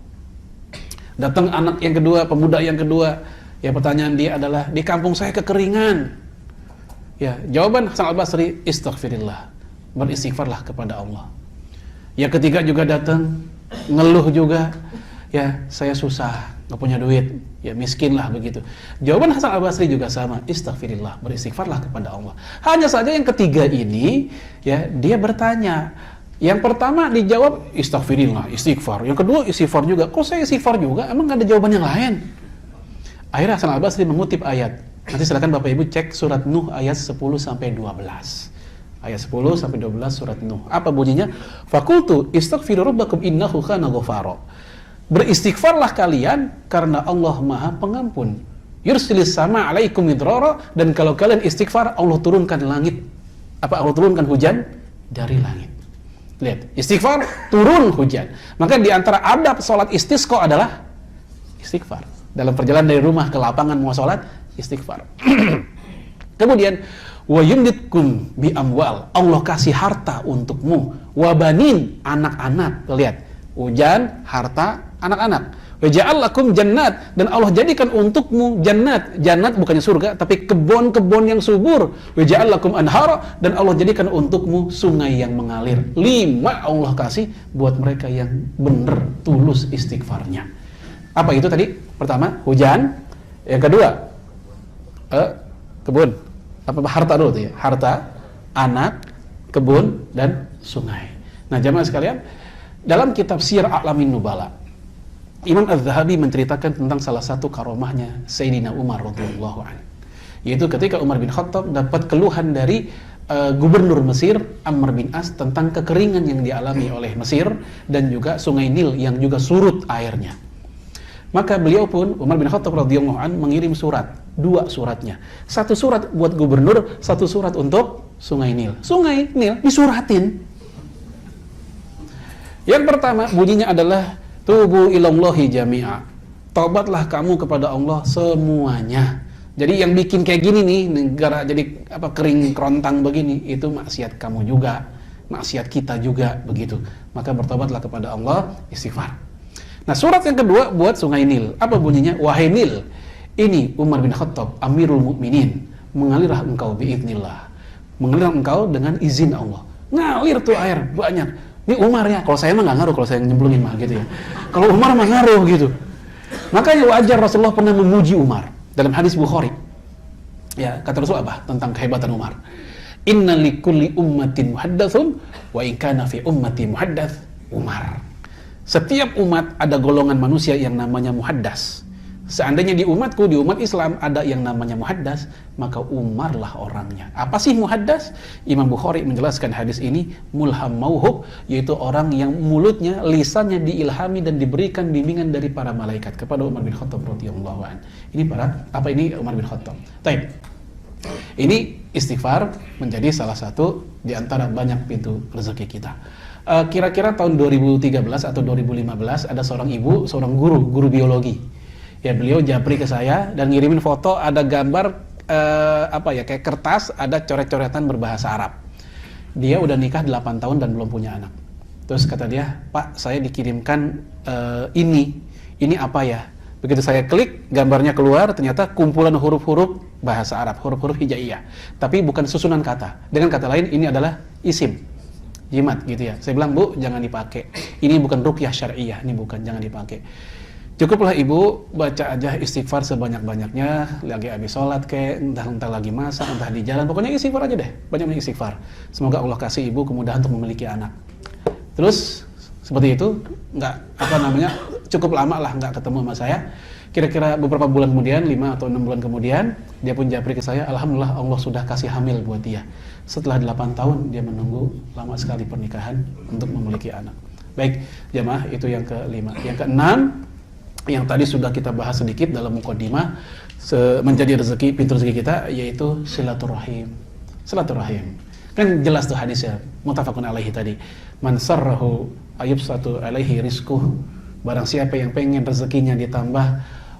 Datang anak yang kedua, pemuda yang kedua, ya pertanyaan dia adalah, di kampung saya kekeringan. Ya, jawaban Hasan Al-Basri, istighfirillah, beristighfarlah kepada Allah. Yang ketiga juga datang ngeluh juga, ya saya susah, nggak punya duit, ya miskin lah begitu. Jawaban Hasan Al-Basri juga sama, istighfirillah, beristighfarlah kepada Allah. Hanya saja yang ketiga ini, ya dia bertanya. Yang pertama dijawab istighfirillah, istighfar. Yang kedua istighfar juga. Kok saya istighfar juga? Emang nggak ada jawaban yang lain? Akhirnya Hasan Al-Basri mengutip ayat. Nanti silakan Bapak Ibu cek surat Nuh ayat 10 sampai 12. Ayat 10 sampai 12 surat Nuh. Apa bunyinya? Fakultu istaghfiru rabbakum innahu kana ghafara. Beristighfarlah kalian karena Allah Maha Pengampun. Yursilis sama alaikum midrara, dan kalau kalian istighfar Allah turunkan langit. Allah turunkan hujan dari langit. Lihat, istighfar turun hujan. Maka di antara adab salat istisqa adalah istighfar. Dalam perjalanan dari rumah ke lapangan mau salat, istighfar. Kemudian wa yumditkum bi amwal, Allah kasih harta untukmu, wa banin, anak-anak. Lihat, hujan, harta, anak-anak. Wa ja'al lakum jannat, dan Allah jadikan untukmu jannat. Jannat bukannya surga, tapi kebun-kebun yang subur. Wa ja'al lakum anhara, dan Allah jadikan untukmu sungai yang mengalir. 5 Allah kasih buat mereka yang benar tulus istighfarnya. Apa itu tadi? Pertama, hujan. Yang kedua, kebun. Harta dulu tuh ya, harta, anak, kebun, dan sungai. Nah jamaah sekalian, dalam kitab Syiar A'lamin Nubala, Imam Az-Zahabi menceritakan tentang salah satu karomahnya Sayyidina Umar radhiyallahu anhu, yaitu ketika Umar bin Khattab dapat keluhan dari gubernur Mesir Amr bin As tentang kekeringan yang dialami oleh Mesir dan juga sungai Nil yang juga surut airnya. Maka beliau pun, Umar bin Khattab radhiyallahu anhu, mengirim surat, 2 suratnya. 1 surat buat gubernur, 1 surat untuk sungai Nil. Sungai Nil disuratin. Yang pertama bunyinya adalah tubu ilallahi jami'a. Taubatlah kamu kepada Allah semuanya. Jadi yang bikin kayak gini nih, negara jadi kering kerontang begini, itu maksiat kamu juga, maksiat kita juga begitu. Maka bertobatlah kepada Allah, istighfar. Nah, surat yang kedua buat sungai Nil. Apa bunyinya? Wahai Nil, ini Umar bin Khattab, Amirul Mukminin, mengalirlah engkau biidznillah. Mengalirlah engkau dengan izin Allah. Ngalir tuh air banyak. Ini Umar ya. Kalau saya mah nggak ngaruh, kalau saya nyemplungin mah gitu ya. Kalau Umar mah ngaruh gitu. Makanya wajar Rasulullah pernah memuji Umar dalam hadis Bukhari. Ya, kata Rasul apa tentang kehebatan Umar? Inna likulli ummatin muhaddatsun wa in kana fi ummati muhaddats Umar. Setiap umat ada golongan manusia yang namanya muhaddas. Seandainya di umatku, di umat Islam ada yang namanya muhaddas, maka Umarlah orangnya. Apa sih muhaddas? Imam Bukhari menjelaskan hadis ini, mulham mauhub, yaitu orang yang mulutnya, lisannya diilhami dan diberikan bimbingan dari para malaikat kepada Umar bin Khattab radhiyallahu anhu. Ini Umar bin Khattab. Baik. Ini istighfar menjadi salah satu di antara banyak pintu rezeki kita. Kira-kira tahun 2013 atau 2015 ada seorang ibu, seorang guru biologi. Ya, beliau japri ke saya dan ngirimin foto, ada gambar kayak kertas, ada coret-coretan berbahasa Arab. Dia udah nikah 8 tahun dan belum punya anak. Terus kata dia, "Pak, saya dikirimkan ini apa ya?" Begitu saya klik, gambarnya keluar, ternyata kumpulan huruf-huruf bahasa Arab, huruf-huruf hijaiyah. Tapi bukan susunan kata. Dengan kata lain, ini adalah isim, jimat gitu ya. Saya bilang, "Bu, jangan dipakai. Ini bukan ruqyah syar'iyah, ini bukan, jangan dipakai. Cukuplah ibu baca aja istighfar sebanyak-banyaknya, lagi habis sholat entah lagi masak, entah di jalan, pokoknya istighfar aja deh, banyak istighfar. Semoga Allah kasih ibu kemudahan untuk memiliki anak." Terus seperti itu, cukup lama lah nggak ketemu sama saya. Kira-kira beberapa bulan kemudian, 5 atau 6 bulan kemudian, dia pun japri ke saya, "Alhamdulillah Allah sudah kasih hamil buat dia." Setelah 8 tahun dia menunggu lama sekali pernikahan untuk memiliki anak. Baik, jamaah, itu yang ke-5. Yang ke-6, yang tadi sudah kita bahas sedikit dalam muqaddimah, menjadi pintu rezeki kita, yaitu silaturahim. Silaturahim. Kan jelas tuh hadisnya, muttafaqun alaihi tadi. Man sarrahu ayubsatu alaihi rizquh. Barang siapa yang pengen rezekinya ditambah,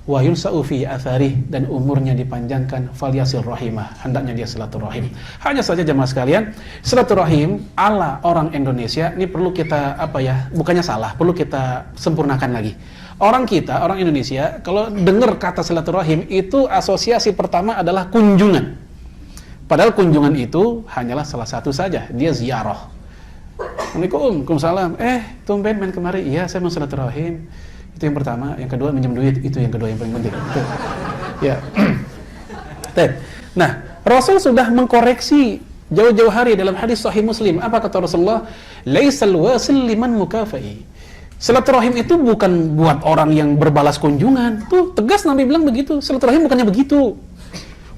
wa yunsa'u fi athari, dan umurnya dipanjangkan, falyasil rahimah, hendaknya dia silaturahim. Hanya saja jemaah sekalian, silaturahim ala orang Indonesia ini perlu kita bukannya salah, perlu kita sempurnakan lagi. Orang Indonesia kalau dengar kata silaturahim itu asosiasi pertama adalah kunjungan. Padahal kunjungan itu hanyalah salah satu saja, dia ziarah. Assalamualaikum, Waalaikumsalam. Tumben main kemari. Iya, saya mau silaturahim. Itu yang pertama. Yang kedua minjem duit. Itu yang kedua yang paling penting. Itu. Ya. Nah, Rasul sudah mengkoreksi jauh-jauh hari dalam hadis Sahih Muslim. Apa kata Rasulullah? Laisal wasil liman mukafai. Silaturahim itu bukan buat orang yang berbalas kunjungan. Tuh, tegas Nabi bilang begitu. Silaturahim bukannya begitu.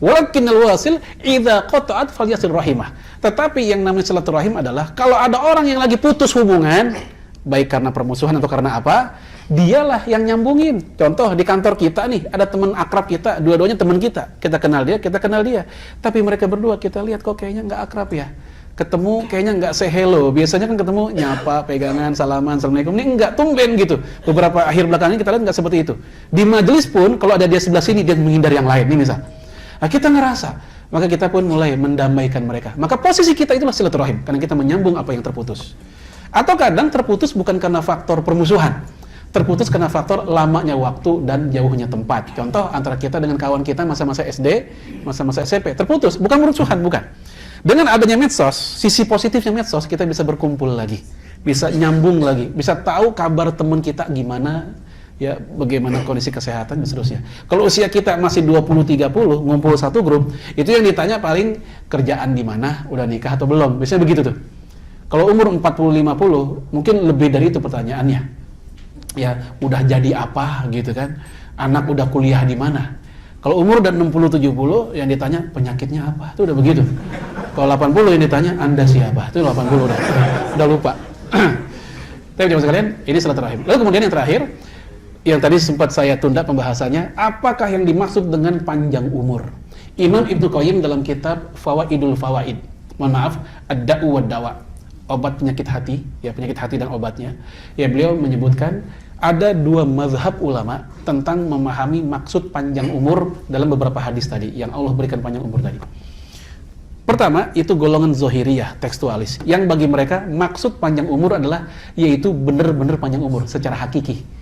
Walakinnal wasil idza qata'at falyasil rahimah. Tetapi yang namanya silaturahim adalah kalau ada orang yang lagi putus hubungan, baik karena permusuhan atau karena apa, dialah yang nyambungin. Contoh di kantor kita nih, ada teman akrab kita, dua-duanya teman kita. Kita kenal dia, kita kenal dia. Tapi mereka berdua kita lihat kok kayaknya nggak akrab ya. Ketemu kayaknya nggak say hello. Biasanya kan ketemu nyapa, pegangan, salaman, assalamualaikum. Ini nggak, tumben gitu. Beberapa akhir belakangan kita lihat nggak seperti itu. Di majelis pun kalau ada dia sebelah sini dia menghindar yang lain. Nih misal. Nah, kita ngerasa, maka kita pun mulai mendamaikan mereka. Maka posisi kita itulah silaturahim, karena kita menyambung apa yang terputus. Atau kadang terputus bukan karena faktor permusuhan, terputus karena faktor lamanya waktu dan jauhnya tempat. Contoh antara kita dengan kawan kita masa-masa SD, masa-masa SMP, terputus, bukan permusuhan, bukan. Dengan adanya medsos, sisi positifnya medsos, kita bisa berkumpul lagi, bisa nyambung lagi, bisa tahu kabar teman kita gimana, ya bagaimana kondisi kesehatan dan seterusnya. Kalau usia kita masih 20-30, ngumpul satu grup, itu yang ditanya paling kerjaan di mana, udah nikah atau belum, biasanya begitu tuh. Kalau umur 40-50, mungkin lebih dari itu pertanyaannya. Ya, udah jadi apa gitu kan, anak udah kuliah di mana. Kalau umur udah 60-70, yang ditanya penyakitnya apa, itu udah begitu. Kalau 80 yang ditanya, Anda siapa, itu 80 udah lupa. Tapi jemaah sekalian, ini silaturahim. Lalu kemudian yang terakhir, yang tadi sempat saya tunda pembahasannya, apakah yang dimaksud dengan panjang umur? Imam Ibnu Qayyim dalam kitab Fawaidul Fawaid, mohon maaf, Ad-Da'u wad-Dawa, obat penyakit hati, ya penyakit hati dan obatnya, ya beliau menyebutkan ada dua mazhab ulama tentang memahami maksud panjang umur dalam beberapa hadis tadi, yang Allah berikan panjang umur tadi. Pertama, itu golongan zohiriyah, tekstualis, yang bagi mereka maksud panjang umur adalah yaitu benar-benar panjang umur secara hakiki.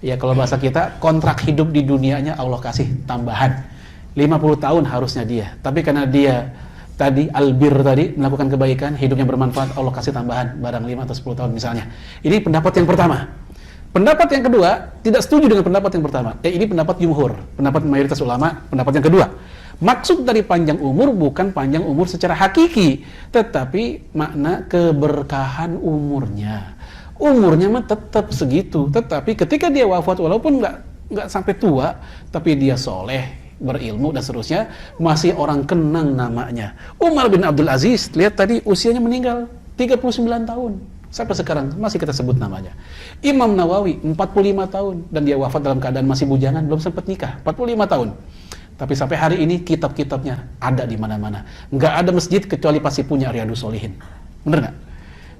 Ya kalau bahasa kita, kontrak hidup di dunianya Allah kasih tambahan 50 tahun harusnya dia, tapi karena dia tadi albir tadi melakukan kebaikan, hidupnya bermanfaat, Allah kasih tambahan barang 5 atau 10 tahun misalnya. Ini pendapat yang pertama. Pendapat yang kedua tidak setuju dengan pendapat yang pertama. Ini pendapat jumhur, pendapat mayoritas ulama. Pendapat yang kedua, maksud dari panjang umur bukan panjang umur secara hakiki, tetapi makna keberkahan umurnya. Umurnya mah tetap segitu, tetapi ketika dia wafat walaupun nggak sampai tua, tapi dia soleh, berilmu dan seterusnya, masih orang kenang namanya. Umar bin Abdul Aziz, lihat tadi usianya meninggal 39 tahun, sampai sekarang masih kita sebut namanya. Imam Nawawi 45 tahun dan dia wafat dalam keadaan masih bujangan, belum sempat nikah, 45 tahun. Tapi sampai hari ini kitab-kitabnya ada di mana-mana. Nggak ada masjid kecuali pasti punya Riyadhus Shalihin. Bener nggak?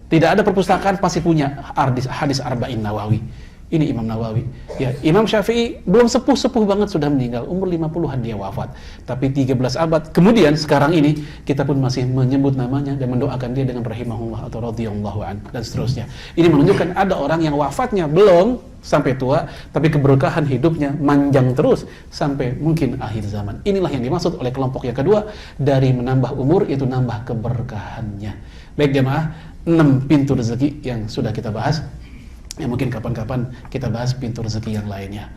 Tidak ada perpustakaan pasti punya hadis Arba'in Nawawi. Ini Imam Nawawi. Ya, Imam Syafi'i belum sepuh-sepuh banget sudah meninggal, umur 50-an dia wafat. Tapi 13 abad kemudian sekarang ini kita pun masih menyebut namanya dan mendoakan dia dengan rahimahullah atau radhiyallahu an dan seterusnya. Ini menunjukkan ada orang yang wafatnya belum sampai tua, tapi keberkahan hidupnya manjang terus sampai mungkin akhir zaman. Inilah yang dimaksud oleh kelompok yang kedua dari menambah umur, itu nambah keberkahannya. Baik jemaah, 6 pintu rezeki yang sudah kita bahas. Ya mungkin kapan-kapan kita bahas pintu rezeki yang lainnya.